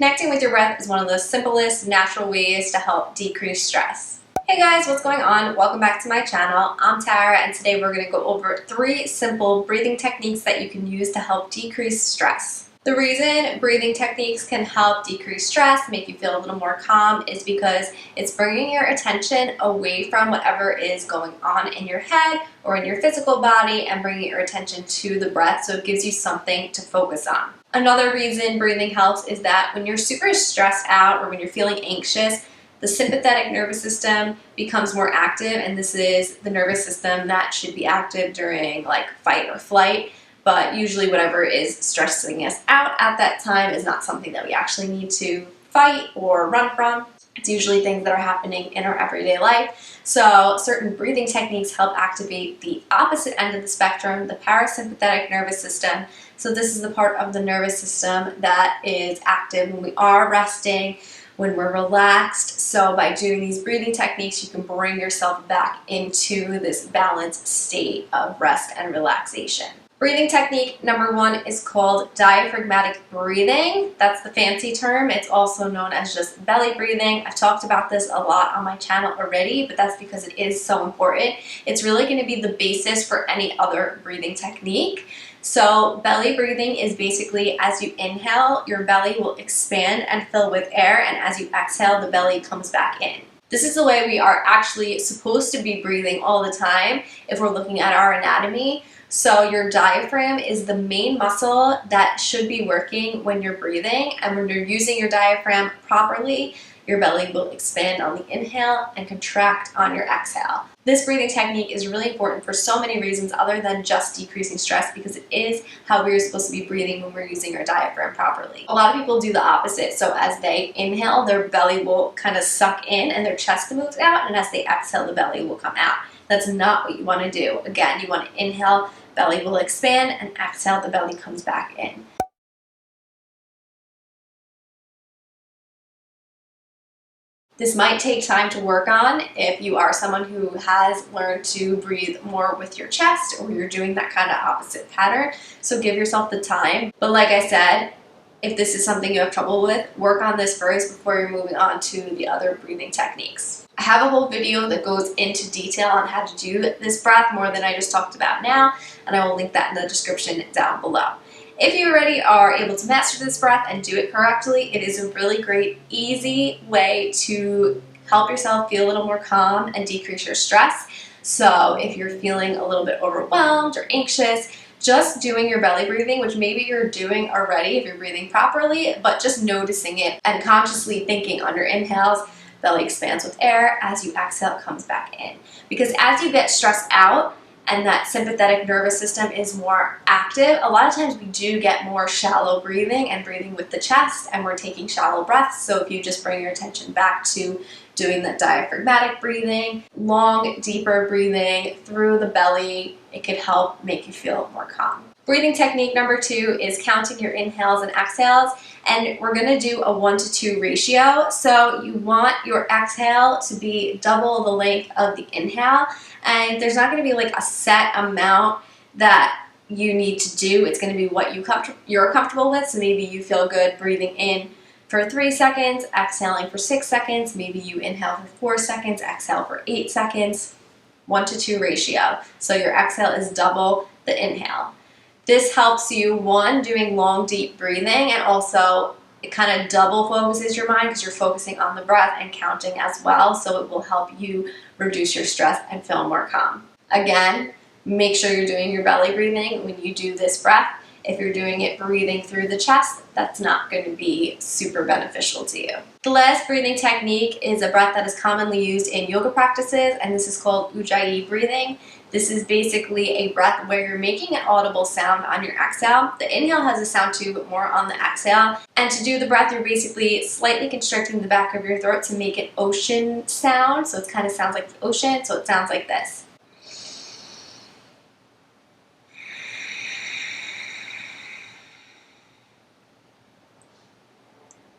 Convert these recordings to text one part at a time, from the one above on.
Connecting with your breath is one of the simplest natural ways to help decrease stress. Hey guys, what's going on? Welcome back to my channel. I'm Tara, and today we're going to go over 3 simple breathing techniques that you can use to help decrease stress. The reason breathing techniques can help decrease stress, make you feel a little more calm, is because it's bringing your attention away from whatever is going on in your head or in your physical body and bringing your attention to the breath, so it gives you something to focus on. Another reason breathing helps is that when you're super stressed out or when you're feeling anxious, the sympathetic nervous system becomes more active, and this is the nervous system that should be active during like fight or flight. But usually whatever is stressing us out at that time is not something that we actually need to fight or run from. It's usually things that are happening in our everyday life. So certain breathing techniques help activate the opposite end of the spectrum, the parasympathetic nervous system. So this is the part of the nervous system that is active when we are resting, when we're relaxed. So by doing these breathing techniques, you can bring yourself back into this balanced state of rest and relaxation. Breathing technique number 1 is called diaphragmatic breathing. That's the fancy term. It's also known as just belly breathing. I've talked about this a lot on my channel already, but that's because it is so important. It's really going to be the basis for any other breathing technique. So belly breathing is basically as you inhale, your belly will expand and fill with air, and as you exhale, the belly comes back in. This is the way we are actually supposed to be breathing all the time if we're looking at our anatomy. So your diaphragm is the main muscle that should be working when you're breathing, and when you're using your diaphragm properly, your belly will expand on the inhale and contract on your exhale. This breathing technique is really important for so many reasons other than just decreasing stress, because it is how we're supposed to be breathing when we're using our diaphragm properly. A lot of people do the opposite. So as they inhale, their belly will kind of suck in and their chest moves out, and as they exhale, the belly will come out. That's not what you want to do. Again, you want to inhale, belly will expand, and exhale, the belly comes back in. This might take time to work on if you are someone who has learned to breathe more with your chest, or you're doing that kind of opposite pattern. So give yourself the time. But like I said, if this is something you have trouble with, work on this first before you're moving on to the other breathing techniques. I have a whole video that goes into detail on how to do this breath more than I just talked about now, and I will link that in the description down below. If you already are able to master this breath and do it correctly, it is a really great, easy way to help yourself feel a little more calm and decrease your stress. So if you're feeling a little bit overwhelmed or anxious, just doing your belly breathing, which maybe you're doing already if you're breathing properly, but just noticing it and consciously thinking on your inhales, belly expands with air, as you exhale, it comes back in. Because as you get stressed out and that sympathetic nervous system is more active, a lot of times we do get more shallow breathing and breathing with the chest, and we're taking shallow breaths. So if you just bring your attention back to doing that diaphragmatic breathing, long, deeper breathing through the belly, it could help make you feel more calm. Breathing technique number 2 is counting your inhales and exhales, and we're going to do a 1-to-2 ratio. So you want your exhale to be double the length of the inhale, and there's not going to be like a set amount that you need to do. It's going to be what you're comfortable with. So maybe you feel good breathing in for 3 seconds, exhaling for 6 seconds. Maybe you inhale for 4 seconds, exhale for 8 seconds. 1-to-2 ratio. So your exhale is double the inhale. This helps you, 1, doing long, deep breathing, and also it kind of double focuses your mind because you're focusing on the breath and counting as well. So it will help you reduce your stress and feel more calm. Again, make sure you're doing your belly breathing when you do this breath. If you're doing it breathing through the chest, that's not going to be super beneficial to you. The last breathing technique is a breath that is commonly used in yoga practices, and this is called Ujjayi breathing. This is basically a breath where you're making an audible sound on your exhale. The inhale has a sound too, but more on the exhale. And to do the breath, you're basically slightly constricting the back of your throat to make an ocean sound. So it kind of sounds like the ocean, so it sounds like this.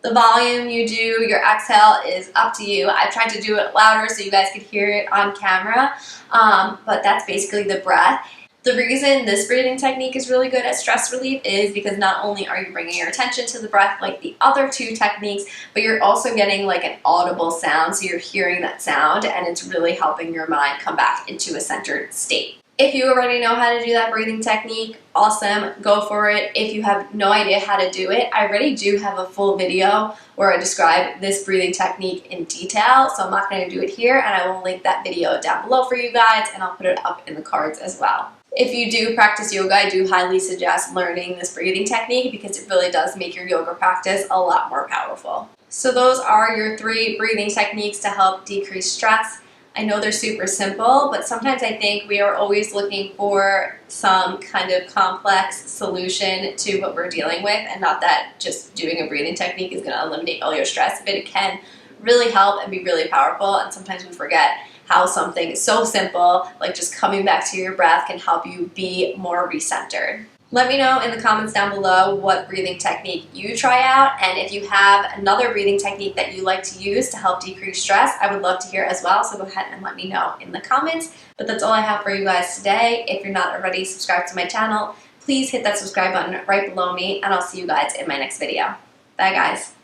The volume you do your exhale is up to you. I tried to do it louder so you guys could hear it on camera, but that's basically the breath. The reason this breathing technique is really good at stress relief is because not only are you bringing your attention to the breath like the other two techniques, but you're also getting like an audible sound, so you're hearing that sound, and it's really helping your mind come back into a centered state. If you already know how to do that breathing technique, awesome, go for it. If you have no idea how to do it, I already do have a full video where I describe this breathing technique in detail, so I'm not going to do it here, and I will link that video down below for you guys, and I'll put it up in the cards as well. If you do practice yoga, I do highly suggest learning this breathing technique because it really does make your yoga practice a lot more powerful. So those are your 3 breathing techniques to help decrease stress. I know they're super simple, but sometimes I think we are always looking for some kind of complex solution to what we're dealing with, and not that just doing a breathing technique is going to eliminate all your stress, but it can really help and be really powerful, and sometimes we forget how something so simple, like just coming back to your breath, can help you be more recentered. Let me know in the comments down below what breathing technique you try out, and if you have another breathing technique that you like to use to help decrease stress, I would love to hear as well, so go ahead and let me know in the comments. But that's all I have for you guys today. If you're not already subscribed to my channel, please hit that subscribe button right below me, and I'll see you guys in my next video. Bye guys.